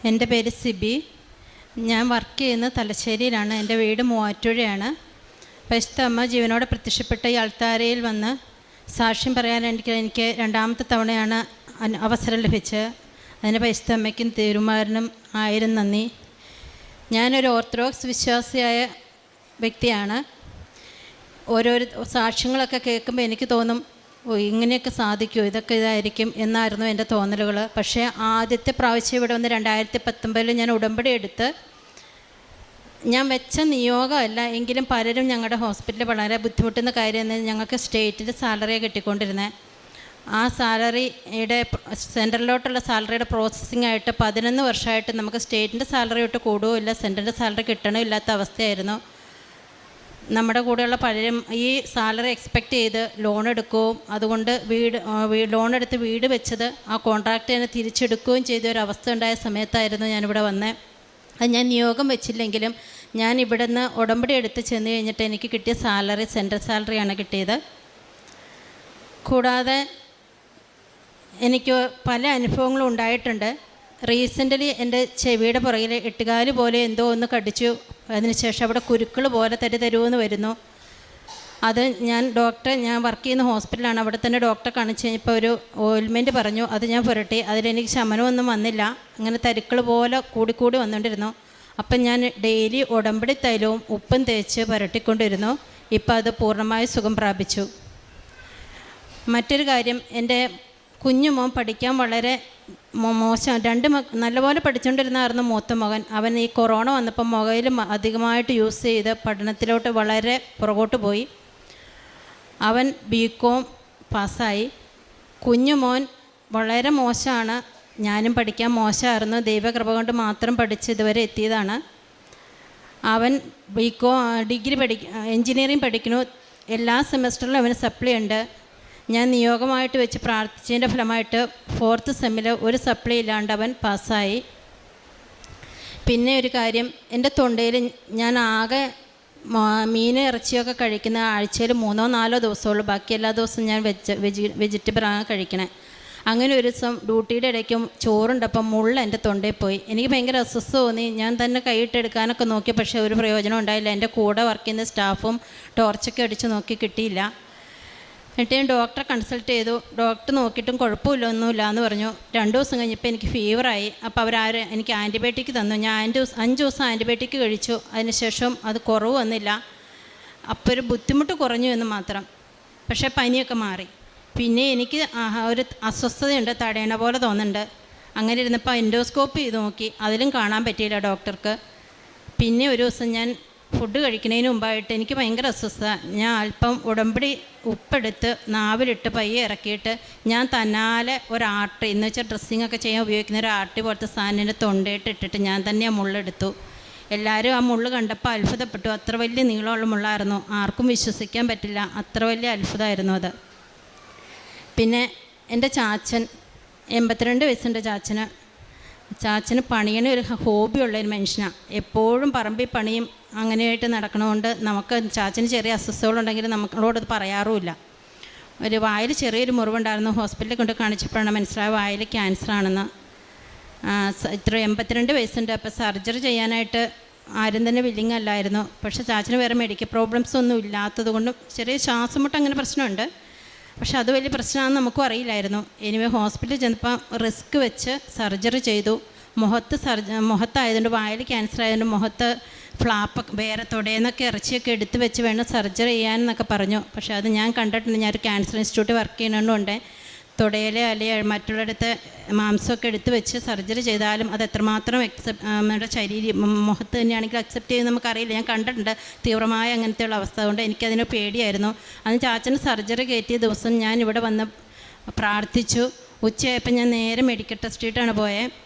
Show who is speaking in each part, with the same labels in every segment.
Speaker 1: എൻ്റെ പേര് സിബി. ഞാൻ വർക്ക് ചെയ്യുന്നത് തലശ്ശേരിയിലാണ്. എൻ്റെ വീട് മൂവാറ്റുപുഴയാണ്. പരിശുദ്ധ അമ്മ ജീവനോടെ പ്രത്യക്ഷപ്പെട്ട ഈ അൾത്താരയിൽ വന്ന് സാക്ഷ്യം പറയാൻ എനിക്ക് രണ്ടാമത്തെ തവണയാണ് അവസരം ലഭിച്ചത്. അതിന് പരിശുദ്ധ അമ്മയ്ക്കും തിരുമാരനും 1000 നന്ദി. ഞാനൊരു ഓർത്തഡോക്സ് വിശ്വാസിയായ വ്യക്തിയാണ്. ഓരോരോ സാക്ഷ്യങ്ങളൊക്കെ കേൾക്കുമ്പോൾ എനിക്ക് തോന്നും, ഇങ്ങനെയൊക്കെ സാധിക്കുമോ, ഇതൊക്കെ ഇതായിരിക്കും എന്നായിരുന്നു എൻ്റെ തോന്നലുകൾ. പക്ഷേ ആദ്യത്തെ പ്രാവശ്യം ഇവിടെ വന്ന് 2019 ഞാൻ ഉടമ്പടി എടുത്ത്, ഞാൻ വെച്ച നിയോഗമല്ല എങ്കിലും പലരും ഞങ്ങളുടെ ഹോസ്പിറ്റലിൽ വളരെ ബുദ്ധിമുട്ടുന്ന കാര്യം എന്ന് ഞങ്ങൾക്ക് സ്റ്റേറ്റിൽ സാലറിയാണ് കിട്ടിക്കൊണ്ടിരുന്നത്. ആ സാലറിയുടെ സെൻട്രലിലോട്ടുള്ള സാലറിയുടെ പ്രോസസ്സിംഗ് ആയിട്ട് 11 വർഷമായിട്ട് നമുക്ക് സ്റ്റേറ്റിൻ്റെ സാലറി തൊട്ട് കൂടുകയില്ല, സെൻട്രലിൻ്റെ സാലറി കിട്ടണമില്ലാത്ത അവസ്ഥയായിരുന്നു. നമ്മുടെ കൂടെയുള്ള പലരും ഈ സാലറി എക്സ്പെക്റ്റ് ചെയ്ത് ലോൺ എടുക്കുകയും അതുകൊണ്ട് ലോൺ എടുത്ത് വീട് വെച്ചത് ആ കോൺട്രാക്റ്റ് തന്നെ തിരിച്ചെടുക്കുകയും ചെയ്ത ഒരു അവസ്ഥ ഉണ്ടായ സമയത്തായിരുന്നു ഞാനിവിടെ വന്നത്. അത് ഞാൻ നിയോഗം വെച്ചില്ലെങ്കിലും ഞാൻ ഇവിടെ നിന്ന് ഉടമ്പടി എടുത്ത് ചെന്ന് കഴിഞ്ഞിട്ട് എനിക്ക് കിട്ടിയ സാലറി സെൻട്രൽ സാലറിയാണ് കിട്ടിയത്. കൂടാതെ എനിക്ക് പല അനുഭവങ്ങളും ഉണ്ടായിട്ടുണ്ട്. റീസെൻ്റ്ലി എൻ്റെ ചെവിയുടെ പുറകിൽ 8 പോലെ എന്തോ ഒന്ന് കടിച്ചു. അതിനുശേഷം അവിടെ കുരുക്കൾ പോലെ തരുമെന്ന് വരുന്നു. അത് ഞാൻ വർക്ക് ചെയ്യുന്ന ഹോസ്പിറ്റലാണ്, അവിടെ തന്നെ ഡോക്ടറെ കാണിച്ച് കഴിഞ്ഞപ്പോൾ ഒരു ഓയിൽമെൻറ്റ് പറഞ്ഞു. അത് ഞാൻ പുരട്ടി. അതിലെനിക്ക് ശമനമൊന്നും വന്നില്ല. അങ്ങനെ തരുക്കൾ പോലെ കൂടിക്കൂടി വന്നുകൊണ്ടിരുന്നു. അപ്പം ഞാൻ ഡെയിലി ഉടമ്പടി തൈലവും ഉപ്പും തേച്ച് പുരട്ടിക്കൊണ്ടിരുന്നു. ഇപ്പം അത് പൂർണ്ണമായി സുഖം പ്രാപിച്ചു. മറ്റൊരു കാര്യം, എൻ്റെ കുഞ്ഞുമോൻ പഠിക്കാൻ വളരെ മോശം. നല്ലപോലെ പഠിച്ചുകൊണ്ടിരുന്നായിരുന്നു മൂത്ത മകൻ. അവൻ ഈ കൊറോണ വന്നപ്പോൾ മൊബൈൽ അധികമായിട്ട് യൂസ് ചെയ്ത് പഠനത്തിലോട്ട് വളരെ പുറകോട്ട് പോയി. അവൻ BCom പാസ്സായി. കുഞ്ഞുമോൻ വളരെ മോശമാണ്. ഞാനും പഠിക്കാൻ മോശമായിരുന്നു. ദൈവകൃപ കൊണ്ട് മാത്രം പഠിച്ച് ഇതുവരെ എത്തിയതാണ്. അവൻ ഡിഗ്രി എൻജിനീയറിംഗ് പഠിക്കുന്നു. എല്ലാ സെമസ്റ്ററിലും അവന് സപ്ലി ഉണ്ട്. ഞാൻ നിയോഗമായിട്ട് വെച്ച് പ്രാർത്ഥിച്ചതിൻ്റെ ഫലമായിട്ട് 4th സെമ്മിൽ ഒരു സപ്ലി ഇല്ലാണ്ട് അവൻ പാസ്സായി. പിന്നെ ഒരു കാര്യം, എൻ്റെ തൊണ്ടയിൽ ഞാൻ ആകെ മീൻ ഇറച്ചിയൊക്കെ കഴിക്കുന്ന ആഴ്ചയിൽ 3-4 ദിവസമുള്ളൂ. ബാക്കി എല്ലാ ദിവസവും ഞാൻ വെജിറ്റബിളാണ് കഴിക്കണേ. അങ്ങനെ ഒരു ദിവസം ഡ്യൂട്ടിയുടെ ഇടയ്ക്കും ചോറുണ്ടപ്പം മുള്ള എൻ്റെ തൊണ്ടയിൽ പോയി. എനിക്ക് ഭയങ്കര അസ്വസ്ഥ തോന്നി. ഞാൻ തന്നെ കൈയിട്ടെടുക്കാനൊക്കെ നോക്കി, പക്ഷേ ഒരു പ്രയോജനം ഉണ്ടായില്ല. എൻ്റെ കൂടെ വർക്ക് ചെയ്യുന്ന സ്റ്റാഫും ടോർച്ചൊക്കെ അടിച്ച് നോക്കി കിട്ടിയില്ല. എന്നിട്ട് ഞാൻ ഡോക്ടറെ കൺസൾട്ട് ചെയ്തു. ഡോക്ടർ നോക്കിയിട്ടും കുഴപ്പമില്ലൊന്നുമില്ല എന്ന് പറഞ്ഞു. 2 ദിവസം കഴിഞ്ഞപ്പോൾ എനിക്ക് ഫീവറായി. അപ്പോൾ എനിക്ക് ആൻറ്റിബയോട്ടിക് തന്നു. ഞാൻ 5 ദിവസം ആൻറ്റിബയോട്ടിക് കഴിച്ചു. അതിനുശേഷം അത് കുറവ് വന്നില്ല. അപ്പോൾ ഒരു ബുദ്ധിമുട്ട് കുറഞ്ഞു എന്ന് മാത്രം. പക്ഷേ പനിയൊക്കെ മാറി. പിന്നെ എനിക്ക് ഒരു അസ്വസ്ഥതയുണ്ട്, തടയണ പോലെ തോന്നുന്നുണ്ട്. അങ്ങനെ ഇരുന്നപ്പോൾ എൻഡോസ്കോപ്പ് ചെയ്ത് നോക്കി, അതിലും കാണാൻ പറ്റിയില്ല ഡോക്ടർക്ക്. പിന്നെ ഒരു ദിവസം ഞാൻ ഫുഡ് കഴിക്കുന്നതിന് മുമ്പായിട്ട് എനിക്ക് ഭയങ്കര അസ്വസ്ഥത. ഞാൻ അല്പം ഉടമ്പടി ഉപ്പെടുത്ത് നാവിലിട്ട് പയ്യെ ഇറക്കിയിട്ട് ഞാൻ തന്നാലെ ഒരാട്ടി, എന്ന് വെച്ചാൽ ഡ്രസ്സിങ്ങൊക്കെ ചെയ്യാൻ ഉപയോഗിക്കുന്ന ഒരു ആട്ടി പോലത്തെ സാധനം തൊണ്ടയിട്ട് ഇട്ടിട്ട് ഞാൻ തന്നെ ആ മുള്ളെടുത്തു. എല്ലാവരും ആ മുള്ള് കണ്ടപ്പോൾ അത്ഭുതപ്പെട്ടു. അത്ര വലിയ നീളമുള്ള മുള്ളായിരുന്നു. ആർക്കും വിശ്വസിക്കാൻ പറ്റില്ല, അത്ര വലിയ അത്ഭുതമായിരുന്നു അത്. പിന്നെ എൻ്റെ ചാച്ചൻ, 82 വയസ്സുണ്ട് ചാച്ചന് പണിയണ ഒരു ഹോബിയുള്ളൊരു മനുഷ്യനാണ്. എപ്പോഴും പറമ്പിൽ പണിയും അങ്ങനെയായിട്ട് നടക്കണതുകൊണ്ട് നമുക്ക് ചാച്ചന് ചെറിയ അസ്വസ്ഥതകളുണ്ടെങ്കിലും നമ്മളോടത് പറയാറുമില്ല. ഒരു വായിൽ ചെറിയൊരു മുറിവുണ്ടായിരുന്നു. ഹോസ്പിറ്റലിൽ കൊണ്ട് കാണിച്ചപ്പോഴാണ് മനസ്സിലായ വായിൽ ക്യാൻസർ ആണെന്ന്. 82 വയസ്സുണ്ട്. അപ്പോൾ സർജറി ചെയ്യാനായിട്ട് ആരും തന്നെ വില്ലിങ് അല്ലായിരുന്നു. പക്ഷേ ചാച്ചന് വേറെ മെഡിക്കൽ പ്രോബ്ലംസ് ഒന്നും ഇല്ലാത്തത് കൊണ്ടും ചെറിയ ശ്വാസം മുട്ട് അങ്ങനെ പ്രശ്നമുണ്ട്. പക്ഷെ അത് വലിയ പ്രശ്നമാണെന്ന് നമുക്കും അറിയില്ലായിരുന്നു. എനിവേ ഹോസ്പിറ്റലിൽ ചെന്നപ്പോൾ റിസ്ക് വെച്ച് സർജറി ചെയ്തു. മുഖത്തായതുകൊണ്ട്, വായിൽ ക്യാൻസർ ആയതുകൊണ്ട് മുഖത്ത് ഫ്ലാപ്പൊക്കെ വേറെ തുടയെന്നൊക്കെ ഇറച്ചിയൊക്കെ എടുത്ത് വെച്ച് വേണം സർജറി ചെയ്യാനെന്നൊക്കെ പറഞ്ഞു. പക്ഷേ അത് ഞാൻ കണ്ടിട്ടുണ്ട്. ഞാനൊരു ക്യാൻസർ ഇൻസ്റ്റിറ്റ്യൂട്ട് വർക്ക് ചെയ്യുന്നതുകൊണ്ട് തുടയിലെ അല്ലെങ്കിൽ മറ്റുള്ളിടത്ത് മാംസമൊക്കെ എടുത്ത് വെച്ച് സർജറി ചെയ്താലും അത് എത്രമാത്രം നമ്മുടെ മുഖത്ത് തന്നെയാണെങ്കിൽ അക്സെപ്റ്റ് ചെയ്യുന്നത് നമുക്കറിയില്ല. ഞാൻ കണ്ടിട്ടുണ്ട് തീവ്രമായ അങ്ങനത്തെയുള്ള അവസ്ഥ. അതുകൊണ്ട് എനിക്കതിന് പേടിയായിരുന്നു. അന്ന് ചാച്ചന് സർജറി കയറ്റിയ ദിവസം ഞാൻ ഇവിടെ വന്ന് പ്രാർത്ഥിച്ചു. ഉച്ചയായപ്പോൾ ഞാൻ നേരെ മെഡിക്കൽ ടെസ്റ്റിട്ടാണ് പോയത്.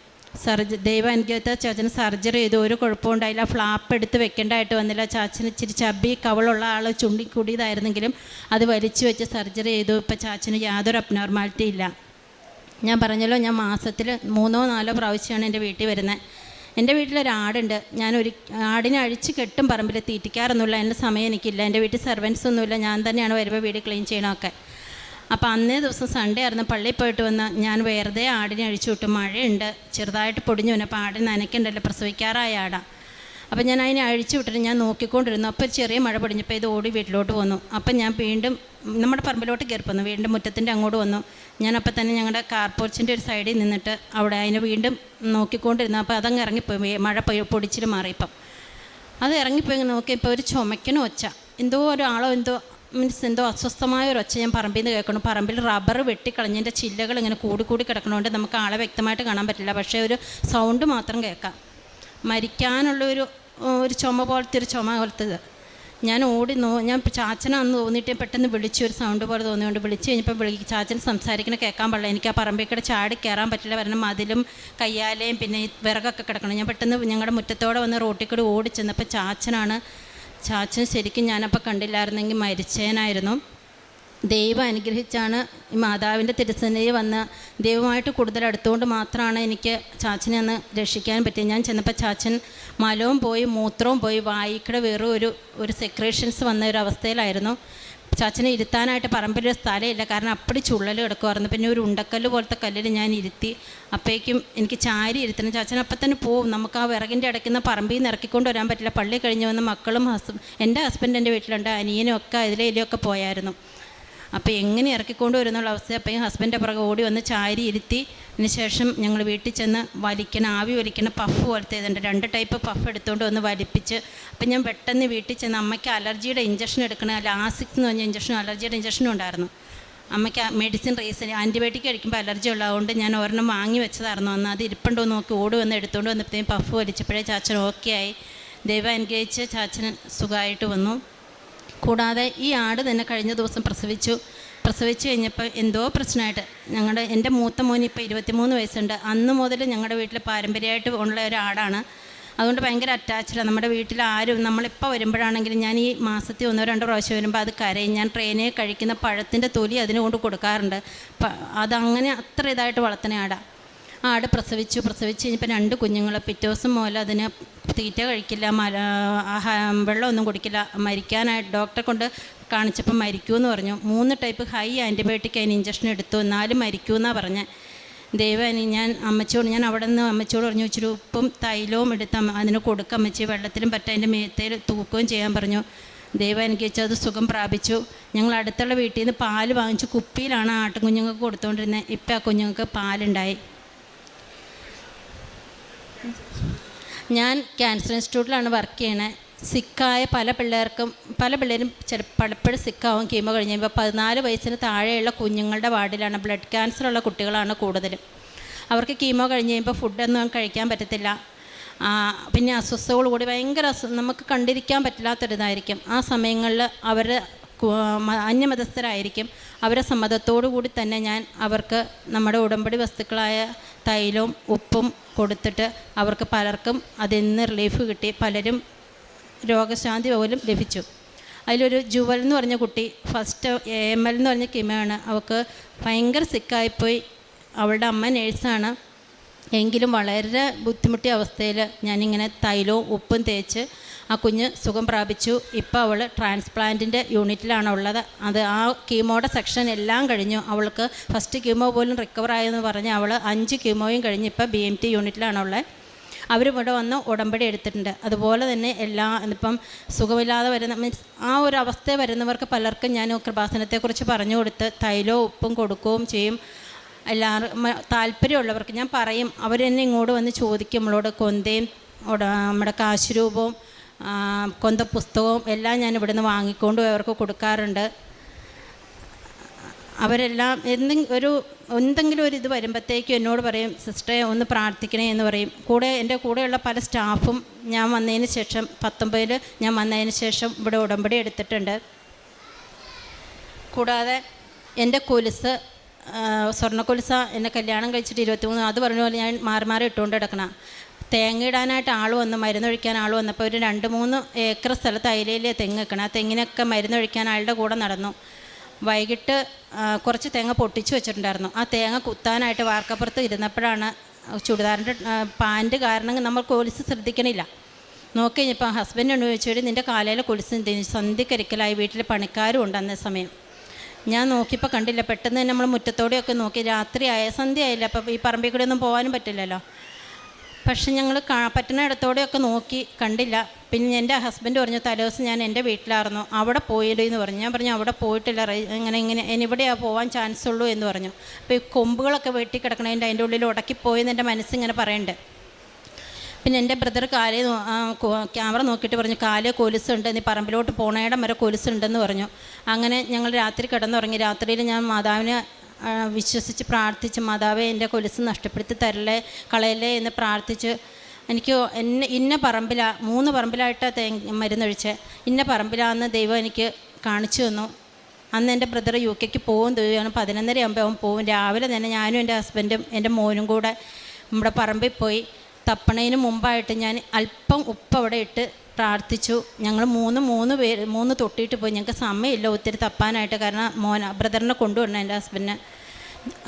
Speaker 1: ദൈവം അനുഗ്രഹത്താൽ ചാച്ചന് സർജറി ചെയ്തു. ഒരു കുഴപ്പമുണ്ടായില്ല. ഫ്ലാപ്പ് എടുത്ത് വെക്കേണ്ടതായിട്ട് വന്നില്ല. ചാച്ചന് ഇച്ചിരി ചബി കവളുള്ള ആൾ ചുണ്ടിക്കൂടിയതായിരുന്നെങ്കിലും അത് വലിച്ചു വെച്ച് സർജറി ചെയ്തു. ഇപ്പോൾ ചാച്ചന് യാതൊരു അബ്നോർമാലിറ്റി ഇല്ല. ഞാൻ പറഞ്ഞല്ലോ, ഞാൻ മാസത്തിൽ 3-4 പ്രാവശ്യമാണ് എൻ്റെ വീട്ടിൽ വരുന്നത്. എൻ്റെ വീട്ടിലൊരാടുണ്ട്. ഞാനൊരു ആടിനെ അഴിച്ച് കെട്ടും പറമ്പിൽ, തീറ്റിക്കാറൊന്നുമില്ല. എൻ്റെ സമയം എനിക്കില്ല. എൻ്റെ വീട്ടിൽ സർവൻസ് ഒന്നുമില്ല. ഞാൻ തന്നെയാണ് വരുമ്പോൾ വീട് ക്ലീൻ ചെയ്യണമൊക്കെ. അപ്പോൾ അന്നേ ദിവസം സൺഡേ ആയിരുന്നു. പള്ളിയിൽ പോയിട്ട് വന്ന് ഞാൻ വെറുതെ ആടിനെ അഴിച്ചു വിട്ടു. മഴയുണ്ട്, ചെറുതായിട്ട് പൊടിഞ്ഞു വന്നു. അപ്പോൾ ആടിന് നനയ്ക്കണ്ടല്ലോ, പ്രസവിക്കാറായ ആടാണ്. അപ്പോൾ ഞാൻ അതിനെ അഴിച്ചു വിട്ടിട്ട് ഞാൻ നോക്കിക്കൊണ്ടിരുന്നു. അപ്പോൾ ചെറിയ മഴ പൊടിഞ്ഞപ്പോൾ ഇത് ഓടി വീട്ടിലോട്ട് പോന്നു. അപ്പം ഞാൻ വീണ്ടും നമ്മുടെ പറമ്പിലോട്ട് കയറി പോന്നു. വീണ്ടും മുറ്റത്തിൻ്റെ അങ്ങോട്ട് വന്നു. ഞാൻ അപ്പം തന്നെ ഞങ്ങളുടെ കാർ പോർച്ചിൻ്റെ ഒരു സൈഡിൽ നിന്നിട്ട് അവിടെ അതിനെ വീണ്ടും നോക്കിക്കൊണ്ടിരുന്നു. അപ്പോൾ അതങ്ങ് ഇറങ്ങിപ്പോയി, മഴ പൊടിച്ചിട്ട് മാറിയപ്പം അത് ഇറങ്ങിപ്പോയി. നോക്കിയപ്പോൾ ഒരു ചുമയ്ക്കണ ഒച്ച, എന്തോ ഒരാളോ എന്തോ അസ്വസ്ഥമായ ഒരു ഒച്ച ഞാൻ പറമ്പിൽ നിന്ന് കേൾക്കണം. പറമ്പിൽ റബ്ബർ വെട്ടിക്കളഞ്ഞതിൻ്റെ ചില്ലകൾ ഇങ്ങനെ കൂടി കിടക്കണോണ്ട് നമുക്ക് ആളെ വ്യക്തമായിട്ട് കാണാൻ പറ്റില്ല. പക്ഷേ ഒരു സൗണ്ട് മാത്രം കേൾക്കാം. മരിക്കാനുള്ളൊരു ചുമ പോലത്തെ ഒരു ചുമ പോലത്തത്. ഞാൻ ഞാൻ ചാച്ചനാന്ന് തോന്നിയിട്ട് പെട്ടെന്ന് വിളിച്ചു, ഒരു സൗണ്ട് പോലെ തോന്നിയോണ്ട് വിളിച്ച് കഴിഞ്ഞപ്പോൾ ചാച്ചൻ സംസാരിക്കണ കേൾക്കാൻ പാടില്ല. എനിക്ക് ആ പറമ്പിൽ ചാടി കയറാൻ പറ്റില്ല. കാരണം മതിലും കയ്യാലയും പിന്നെ വിറകൊക്കെ കിടക്കണം. ഞാൻ പെട്ടെന്ന് ഞങ്ങളുടെ മുറ്റത്തോടെ വന്ന് റോട്ടിൽ കൂടി ഓടിച്ചെന്നപ്പോൾ ചാച്ചൻ ശരിക്കും ഞാനപ്പോൾ കണ്ടില്ലായിരുന്നെങ്കിൽ മരിച്ചേനായിരുന്നു. ദൈവം അനുഗ്രഹിച്ചാണ് ഈ മാതാവിൻ്റെ തിരുസന്നിധിയിൽ വന്ന് ദൈവമായിട്ട് കൂടുതൽ അടുത്തുകൊണ്ട് മാത്രമാണ് എനിക്ക് ചാച്ചനെ അന്ന് രക്ഷിക്കാൻ പറ്റിയത്. ഞാൻ ചെന്നപ്പോൾ ചാച്ചൻ മലവും പോയി മൂത്രവും പോയി വായിക്കടെ വേറെ ഒരു സെക്രേഷൻസ് വന്ന ഒരു അവസ്ഥയിലായിരുന്നു. ചാച്ചനെ ഇരുത്താനായിട്ട് പറമ്പിലൊരു സ്ഥലമില്ല, കാരണം അപ്പടി ചുള്ളൽ കിടക്കുമായിരുന്നു. പിന്നെ ഒരു ഉണ്ടക്കല്ല് പോലത്തെ കല്ലിൽ ഞാൻ ഇരുത്തി. അപ്പോഴേക്കും എനിക്ക് ചാരി ഇരുത്തണം. ചാച്ചൻ അപ്പം തന്നെ പോവും. നമുക്ക് ആ വിറകിൻ്റെ ഇടയ്ക്കുന്ന പറമ്പിൽ നിന്ന് ഇറക്കിക്കൊണ്ട് വരാൻ പറ്റില്ല. പള്ളി കഴിഞ്ഞ് വന്ന് മക്കളും എൻ്റെ ഹസ്ബൻഡ് എൻ്റെ വീട്ടിലുണ്ട്, അനിയനും ഒക്കെ ഇതിലെയൊക്കെ പോയായിരുന്നു. അപ്പോൾ എങ്ങനെ ഇറക്കിക്കൊണ്ട് വരുന്നുള്ള അവസ്ഥ. അപ്പോൾ ഈ ഹസ്ബൻഡിൻ്റെ പുറകെ ഓടി വന്ന് ചാരി ഇരുത്തി. അതിന് ശേഷം ഞങ്ങൾ വീട്ടിൽ ചെന്ന് ആവി വലിക്കണ പഫ് പോലത്തെ ഇതുണ്ട്, 2 ടൈപ്പ് പഫ് എടുത്തുകൊണ്ട് വന്ന് വലിപ്പിച്ച്. അപ്പം ഞാൻ പെട്ടെന്ന് വീട്ടിൽ ചെന്ന് അമ്മയ്ക്ക് അലർജിയുടെ ഇഞ്ചക്ഷൻ എടുക്കണ ലാസിക്സ് എന്ന് പറഞ്ഞ ഇഞ്ചക്ഷനും അലർജിയുടെ ഇഞ്ചക്ഷനും ഉണ്ടായിരുന്നു. അമ്മയ്ക്ക് മെഡിസിൻ ആൻറ്റിബയോട്ടിക് കഴിക്കുമ്പോൾ അലർജി ഉള്ളതുകൊണ്ട് ഞാൻ ഒരെണ്ണം വാങ്ങി വെച്ചതായിരുന്നു അന്ന്. അത് ഇരിപ്പുണ്ടോ നോക്കി ഓടി വന്ന് എടുത്തുകൊണ്ട് വന്നപ്പോഴത്തേക്കും പഫ് വലിച്ചപ്പോഴേ ചാച്ചൻ ഓക്കെ ആയി. ദൈവം അനുഗ്രഹിച്ച് ചാച്ചൻ സുഖമായിട്ട് വന്നു. കൂടാതെ ഈ ആട് തന്നെ കഴിഞ്ഞ ദിവസം പ്രസവിച്ച് കഴിഞ്ഞപ്പോൾ എന്തോ പ്രശ്നമായിട്ട് എൻ്റെ മൂത്ത മോന് ഇപ്പോൾ 23 വയസ്സുണ്ട്. അന്ന് മുതൽ ഞങ്ങളുടെ വീട്ടിൽ പാരമ്പര്യമായിട്ട് ഉള്ള ഒരു ആടാണ്. അതുകൊണ്ട് ഭയങ്കര അറ്റാച്ച്ഡാണ്. നമ്മുടെ വീട്ടിൽ ആരും നമ്മളിപ്പോൾ വരുമ്പോഴാണെങ്കിലും ഞാൻ ഈ മാസത്തിൽ 1-2 പ്രാവശ്യം വരുമ്പോൾ അത് കരയും. ഞാൻ ട്രെയിനിൽ കഴിക്കുന്ന പഴത്തിൻ്റെ തൊലി അതിന് കൊണ്ട് കൊടുക്കാറുണ്ട്. അതങ്ങനെ അത്ര ഇതായിട്ട് വളർത്തുന്ന ആടാണ്. ആട് പ്രസവിച്ച് കഴിഞ്ഞപ്പോൾ 2 കുഞ്ഞുങ്ങൾ. പിറ്റേ ദിവസം മുതൽ അതിന് തീറ്റ കഴിക്കില്ല, വെള്ളമൊന്നും കുടിക്കില്ല. മരിക്കാനായിട്ട് ഡോക്ടറെ കൊണ്ട് കാണിച്ചപ്പോൾ മരിക്കുമെന്ന് പറഞ്ഞു. 3 ടൈപ്പ് ഹൈ ആൻറ്റിബയോട്ടിക് അതിന് ഇഞ്ചക്ഷൻ എടുത്തു, എന്നാലും മരിക്കുമെന്നാണ് പറഞ്ഞത്. ദൈവം ഞാൻ അവിടെ നിന്ന് അമ്മച്ചിയോട് പറഞ്ഞു, ഇച്ചിരി ഉപ്പും തൈലവും എടുത്ത് അതിന് കൊടുക്കുക അമ്മച്ചി, വെള്ളത്തിലും പറ്റ അതിൻ്റെ മേത്തേൽ തൂക്കുകയും ചെയ്യാൻ പറഞ്ഞു. ദൈവം അനുഗ്രഹിച്ച് അത് സുഖം പ്രാപിച്ചു. ഞങ്ങൾ അടുത്തുള്ള വീട്ടിൽ നിന്ന് പാല് വാങ്ങിച്ച് കുപ്പിയിലാണ് ആട്ടുകുഞ്ഞുങ്ങൾക്ക് കൊടുത്തുകൊണ്ടിരുന്നത്. ഇപ്പം ആ കുഞ്ഞുങ്ങൾക്ക് പാലുണ്ടായി. ഞാൻ ക്യാൻസർ ഇൻസ്റ്റിറ്റ്യൂട്ടിലാണ് വർക്ക് ചെയ്യണത്. സിക്കായ പല പിള്ളേരും പലപ്പോഴും സിക്കാവും കീമോ കഴിഞ്ഞ് കഴിയുമ്പോൾ 14 വയസ്സിന് താഴെയുള്ള കുഞ്ഞുങ്ങളുടെ വാർഡിലാണ്. ബ്ലഡ് ക്യാൻസറുള്ള കുട്ടികളാണ് കൂടുതലും. അവർക്ക് കീമോ കഴിഞ്ഞ് കഴിയുമ്പോൾ ഫുഡൊന്നും കഴിക്കാൻ പറ്റത്തില്ല. പിന്നെ അസ്വസ്ഥതകൾ കൂടി ഭയങ്കര നമുക്ക് കണ്ടിരിക്കാൻ പറ്റില്ലാത്തൊരിതായിരിക്കും. ആ സമയങ്ങളിൽ അവർ അന്യമതസ്ഥരായിരിക്കും. അവരെ സമ്മതത്തോടു കൂടി തന്നെ ഞാൻ അവർക്ക് നമ്മുടെ ഉടമ്പടി വസ്തുക്കളായ തൈലവും ഉപ്പും കൊടുത്തിട്ട് അവർക്ക് പലർക്കും അതിൽ നിന്ന് റിലീഫ് കിട്ടി. പലരും രോഗശാന്തി പോലും ലഭിച്ചു. അതിലൊരു ജുവൽ എന്ന് പറഞ്ഞ കുട്ടി ഫസ്റ്റ് AML എന്ന് പറഞ്ഞ കീമോയാണ്. അവൾക്ക് ഭയങ്കര സിക്കായിപ്പോയി. അവളുടെ അമ്മ നേഴ്സാണ്. എങ്കിലും വളരെ ബുദ്ധിമുട്ടിയ അവസ്ഥയിൽ ഞാനിങ്ങനെ തൈലവും ഉപ്പും തേച്ച് ആ കുഞ്ഞ് സുഖം പ്രാപിച്ചു. ഇപ്പോൾ അവൾ ട്രാൻസ്പ്ലാന്റിൻ്റെ യൂണിറ്റിലാണ് ഉള്ളത്. ആ കീമോയുടെ സെക്ഷൻ എല്ലാം കഴിഞ്ഞു. അവൾക്ക് ഫസ്റ്റ് കീമോ പോലും റിക്കവറായെന്ന് പറഞ്ഞ് അവൾ 5 കീമോയും കഴിഞ്ഞ് ഇപ്പോൾ BMT യൂണിറ്റിലാണുള്ളത്. അവരിവിടെ വന്ന് ഉടമ്പടി എടുത്തിട്ടുണ്ട്. അതുപോലെ തന്നെ ഇപ്പം സുഖമില്ലാതെ വരുന്ന ആ ഒരു അവസ്ഥയിൽ വരുന്നവർക്ക് പലർക്കും ഞാൻ കൃപാസനത്തെക്കുറിച്ച് പറഞ്ഞു കൊടുത്ത് തൈലവും ഉപ്പും കൊടുക്കുകയും ചെയ്യും. എല്ലാവരും താല്പര്യമുള്ളവർക്ക് ഞാൻ പറയും. അവരെന്നെ ഇങ്ങോട്ട് വന്ന് ചോദിക്കും. നമ്മളോട് കൊന്തയും നമ്മുടെ കാശുരൂപവും കൊന്ത പുസ്തകവും എല്ലാം ഞാൻ ഇവിടുന്ന് വാങ്ങിക്കൊണ്ട് അവർക്ക് കൊടുക്കാറുണ്ട്. അവരെല്ലാം എന്തെങ്കിലും ഒരു ഇത് വരുമ്പോഴത്തേക്കും എന്നോട് പറയും, സിസ്റ്ററെ ഒന്ന് പ്രാർത്ഥിക്കണേ എന്ന് പറയും. എൻ്റെ കൂടെയുള്ള പല സ്റ്റാഫും ഞാൻ വന്നതിന് ശേഷം 19 ഞാൻ വന്നതിന് ശേഷം ഇവിടെ ഉടമ്പടി എടുത്തിട്ടുണ്ട്. കൂടാതെ എൻ്റെ കൊലുസ് സ്വർണ്ണക്കൊലുസ എന്നെ കല്യാണം കഴിച്ചിട്ട് 23 അത് പറഞ്ഞ പോലെ ഞാൻ മാറി ഇട്ടുകൊണ്ട് കിടക്കണം. തേങ്ങ ഇടാനായിട്ട് ആൾ വന്ന് മരുന്നൊഴിക്കാൻ ആൾ വന്നപ്പോൾ ഒരു 2-3 ഏക്കർ സ്ഥലത്ത് അയിലയിലെ തെങ്ങ് വെക്കണം. ആ തെങ്ങിനൊക്കെ മരുന്നൊഴിക്കാൻ ആളുടെ കൂടെ നടന്നു. വൈകിട്ട് കുറച്ച് തേങ്ങ പൊട്ടിച്ച് വെച്ചിട്ടുണ്ടായിരുന്നു. ആ തേങ്ങ കുത്താനായിട്ട് വാർക്കപ്പുറത്ത് ഇരുന്നപ്പോഴാണ് ചുടിദാറിൻ്റെ പാൻറ്റ് കാരണം നമ്മൾ കൊലുസ് ശ്രദ്ധിക്കണില്ല. നോക്കി കഴിഞ്ഞപ്പോൾ ഹസ്ബൻഡിനോട് ചോദിച്ചു, നിൻ്റെ കാലയിലെ കൊലുസ് സന്ധിക്കരിക്കലായി, വീട്ടിൽ പണിക്കാരും ഉണ്ട് അന്നേ സമയം. ഞാൻ നോക്കിയപ്പോൾ കണ്ടില്ല. പെട്ടെന്ന് തന്നെ നമ്മൾ മുറ്റത്തോടെയൊക്കെ നോക്കി, രാത്രിയായ സന്ധ്യയായില്ല, അപ്പോൾ ഈ പറമ്പിൽ കൂടെ ഒന്നും പോകാനും പറ്റില്ലല്ലോ. പക്ഷെ ഞങ്ങൾ പറ്റുന്ന ഇടത്തോടെയൊക്കെ നോക്കി, കണ്ടില്ല. പിന്നെ എൻ്റെ ഹസ്ബൻഡ് പറഞ്ഞു, തലേദിവസം ഞാൻ എൻ്റെ വീട്ടിലായിരുന്നു, അവിടെ പോയില്ലെന്ന് പറഞ്ഞു. ഞാൻ പറഞ്ഞു അവിടെ പോയിട്ടില്ല, ഇങ്ങനെ ഇവിടെയാണ് പോകാൻ ചാൻസ് ഉള്ളൂ എന്ന് പറഞ്ഞു. അപ്പോൾ ഈ കൊമ്പുകളൊക്കെ വെട്ടിക്കിടക്കണതിൻ്റെ അതിൻ്റെ ഉള്ളിൽ ഉടക്കിപ്പോയെന്ന് എൻ്റെ മനസ്സിങ്ങനെ പറയുന്നുണ്ട്. പിന്നെ എൻ്റെ ബ്രദർ ക്യാമറ നോക്കിയിട്ട് പറഞ്ഞു, കാലേ കൊലുസുണ്ട്, നീ പറമ്പിലോട്ട് പോണേടം വരെ കൊലുസുണ്ടെന്ന് പറഞ്ഞു. അങ്ങനെ ഞങ്ങൾ രാത്രി കിടന്നുറങ്ങി. രാത്രിയിൽ ഞാൻ മാതാവിനെ വിശ്വസിച്ച് പ്രാർത്ഥിച്ച്, മാതാവേ എൻ്റെ കൊലുസ് നഷ്ടപ്പെടുത്തി തരല്ലേ, കളയല്ലേ എന്ന് പ്രാർത്ഥിച്ച്. എനിക്ക് ഇന്ന പറമ്പിലാണ്, 3 പറമ്പിലായിട്ട് മരുന്നൊഴിച്ച്, ഇന്ന പറമ്പിലാണെന്ന് ദൈവം എനിക്ക് കാണിച്ചു തന്നു. അന്ന് എൻ്റെ ബ്രദർ UK പോകും, ദൈവമാണ് 11:30 അവൻ പോകും. രാവിലെ തന്നെ ഞാനും എൻ്റെ ഹസ്ബൻഡും എൻ്റെ മോനും കൂടെ നമ്മുടെ പറമ്പിൽ പോയി. തപ്പണതിന് മുമ്പായിട്ട് ഞാൻ അല്പം ഉപ്പ് അവിടെ ഇട്ട് പ്രാർത്ഥിച്ചു. ഞങ്ങൾ 3 തൊട്ടിയിട്ട് പോയി. ഞങ്ങൾക്ക് സമയമില്ല ഒത്തിരി തപ്പാനായിട്ട്, കാരണം ബ്രദറിനെ കൊണ്ടുവരണം എൻ്റെ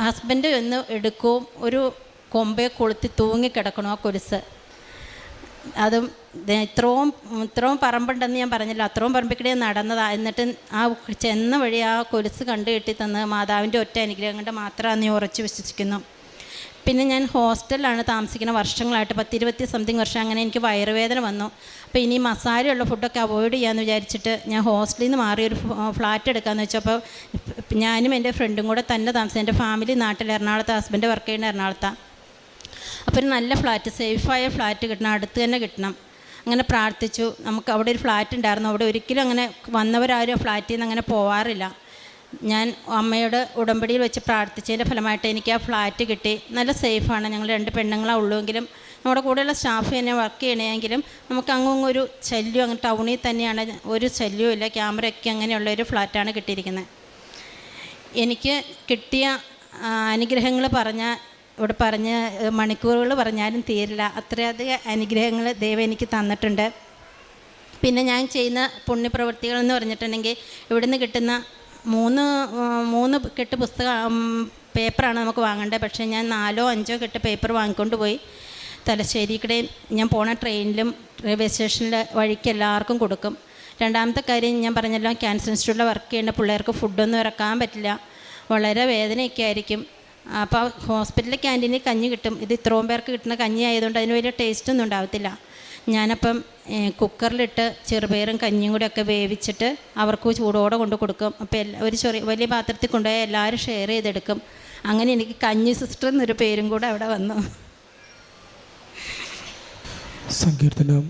Speaker 1: ഹസ്ബൻഡ് എന്ന് എടുക്കും. ഒരു കൊമ്പയെ കൊളുത്തി തൂങ്ങിക്കിടക്കണു ആ കൊലുസ്. അതും ഇത്രയും പറമ്പുണ്ടെന്ന് ഞാൻ പറഞ്ഞില്ല, അത്രയും പറമ്പിക്കിടെ നടന്നതാണ്. എന്നിട്ട് ആ ചെന്ന വഴി ആ കൊലുസ് കണ്ടു കെട്ടി തന്ന് മാതാവിൻ്റെ ഒറ്റ അനുഗ്രഹം കൊണ്ട് മാത്രമാണ് നീ ഉറച്ചു വിശ്വസിക്കുന്നു. പിന്നെ ഞാൻ ഹോസ്റ്റലിലാണ് താമസിക്കുന്നത് വർഷങ്ങളായിട്ട്, 10-20 വർഷം. അങ്ങനെ എനിക്ക് വയറുവേദന വന്നു. അപ്പോൾ ഇനി മസാലയുള്ള ഫുഡൊക്കെ അവോയ്ഡ് ചെയ്യാമെന്ന് വിചാരിച്ചിട്ട് ഞാൻ ഹോസ്റ്റലിൽ നിന്ന് മാറി ഒരു ഫ്ലാറ്റ് എടുക്കാമെന്ന് വെച്ചപ്പോൾ ഞാനും എൻ്റെ ഫ്രണ്ടും കൂടെ തന്നെ താമസിച്ചു. എൻ്റെ ഫാമിലി നാട്ടിൽ എറണാകുളത്ത്, ഹസ്ബൻഡ് വർക്ക് ചെയ്യുന്ന എറണാകുളത്താണ്. അപ്പോൾ ഒരു നല്ല ഫ്ലാറ്റ്, സേഫായ ഫ്ലാറ്റ് കിട്ടണം, അടുത്ത് തന്നെ കിട്ടണം. അങ്ങനെ പ്രാർത്ഥിച്ചു. നമുക്ക് അവിടെ ഒരു ഫ്ലാറ്റ് ഉണ്ടായിരുന്നു. അവിടെ ഒരിക്കലും അങ്ങനെ വന്നവരാരും ഫ്ലാറ്റിൽ നിന്ന് അങ്ങനെ പോവാറില്ല. ഞാൻ അമ്മയോട് ഉടമ്പടിയിൽ വെച്ച് പ്രാർത്ഥിച്ചതിൻ്റെ ഫലമായിട്ട് എനിക്ക് ആ ഫ്ലാറ്റ് കിട്ടി. നല്ല സേഫാണ്. ഞങ്ങൾ 2 പെണ്ണുങ്ങളാണ് ഉള്ളുവെങ്കിലും നമ്മുടെ കൂടെയുള്ള സ്റ്റാഫ് തന്നെ വർക്ക് ചെയ്യണമെങ്കിലും നമുക്ക് അങ്ങൊരു ശല്യം, അങ്ങ് ടൗണിൽ തന്നെയാണ്, ഒരു ശല്യവും ഇല്ല. ക്യാമറയൊക്കെ അങ്ങനെയുള്ളൊരു ഫ്ലാറ്റാണ് കിട്ടിയിരിക്കുന്നത്. എനിക്ക് കിട്ടിയ അനുഗ്രഹങ്ങൾ ഇവിടെ പറഞ്ഞ മണിക്കൂറുകൾ പറഞ്ഞാലും തീരില്ല. അത്രയധികം അനുഗ്രഹങ്ങൾ ദൈവം എനിക്ക് തന്നിട്ടുണ്ട്. പിന്നെ ഞാൻ ചെയ്യുന്ന പുണ്യപ്രവൃത്തികൾ എന്ന് പറഞ്ഞിട്ടുണ്ടെങ്കിൽ ഇവിടുന്ന് കിട്ടുന്ന 3 കെട്ട് പേപ്പറാണ് നമുക്ക് വാങ്ങേണ്ടത്. പക്ഷേ ഞാൻ 4-5 കെട്ട് പേപ്പർ വാങ്ങിക്കൊണ്ട് പോയി തലശ്ശേരിക്കടെ ഞാൻ പോണ ട്രെയിനിലും റെയിൽവേ സ്റ്റേഷനിലെ വഴിക്ക് എല്ലാവർക്കും കൊടുക്കും. രണ്ടാമത്തെ കാര്യം ഞാൻ പറഞ്ഞല്ലോ, ക്യാൻസർ ഇൻസ്റ്റിറ്റ്യൂട്ടിൽ വർക്ക് ചെയ്യുന്ന പിള്ളേർക്ക് ഫുഡൊന്നും ഇറക്കാൻ പറ്റില്ല, വളരെ വേദനയൊക്കെ ആയിരിക്കും. അപ്പോൾ ഹോസ്പിറ്റലിൽ ക്യാൻറ്റീനിൽ കഞ്ഞി കിട്ടും. ഇത് ഇത്രയും പേർക്ക് കിട്ടുന്ന കഞ്ഞി ആയതുകൊണ്ട് അതിന് വലിയ ടേസ്റ്റൊന്നും ഉണ്ടാകത്തില്ല. ഞാനപ്പം കുക്കറിലിട്ട് ചെറുപയറും കഞ്ഞിയും കൂടെ ഒക്കെ വേവിച്ചിട്ട് അവർക്ക് ചൂടോടെ കൊണ്ട് കൊടുക്കും. അപ്പോൾ ഒരു വലിയ പാത്രത്തിൽ കൊണ്ടുപോയി എല്ലാവരും ഷെയർ ചെയ്തെടുക്കും. അങ്ങനെ എനിക്ക് കഞ്ഞി സിസ്റ്റർ എന്നൊരു പേരും കൂടെ അവിടെ വന്നു.
Speaker 2: സങ്കീർത്തനം